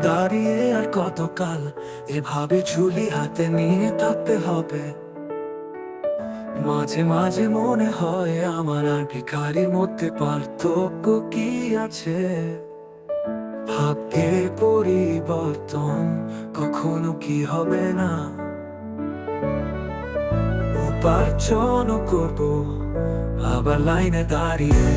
দাঁড়িয়ে আর কতকাল এভাবে ঝুলি হাতে নিয়ে থাকতে হবে। মাঝে মাঝে মনে হয় আমার আর ভিখারির মধ্যে পার্থক্য কি আছে। ভাগ্যের পরিবর্তন কখনো কি হবে না। উপার্জন করবো আবার লাইনে দাঁড়িয়ে।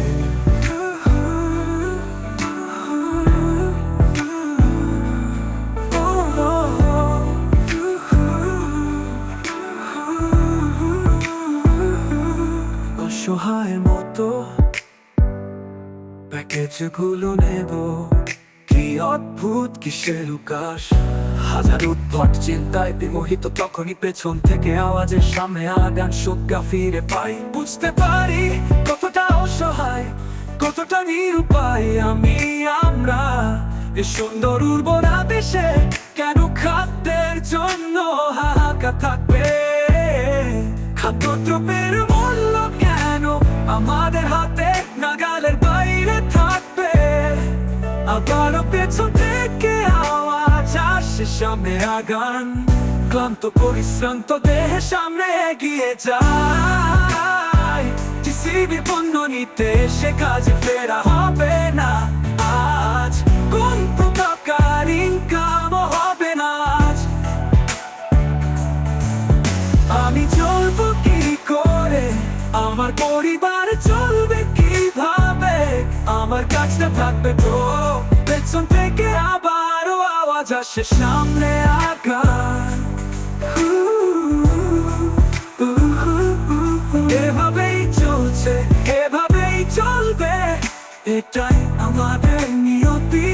অসহায়ের মতো প্যাকেজগুলো নেব, কি অদ্ভুত কিসের উকাশ। হাজার উদ্ভট চিন্তায় বিমোহিত, তখনই পেছন থেকে আওয়াজের সামনে আগান সুজ্ঞা ফিরে পাই। বুঝতে পারি কতটা অসহায়, কতটা নিরুপায় আমরা এ সুন্দর উর্বরা দেশে। কেন খাদ্যের জন্য হাহাকার থাকবে? খাদ্যদ্রব্যের মূল্য কেন আমাদের হাতে নাগালের বাইরে থাকবে? আবারও পেছন থেকে আওয়াজ আসে, সামনে আগান। ক্লান্ত পরিশ্রান্ত দেহে সামনে এগিয়ে যায়। টিসিবির পণ্য নিতে সে কাজে ফেরা হবে না আজ। কোন প্রকার ইনকামও হবে না আজ। আমি চলবো কি করে? আমার পরিবার চলবে কিভাবে? আমার কাজটা থাকবে তো। পেছন থেকে আবারও আওয়াজ আসে, সামনে আগান। এভাবেই চলছে, এভাবেই চলবে, এটাই আমাদের নিয়তি।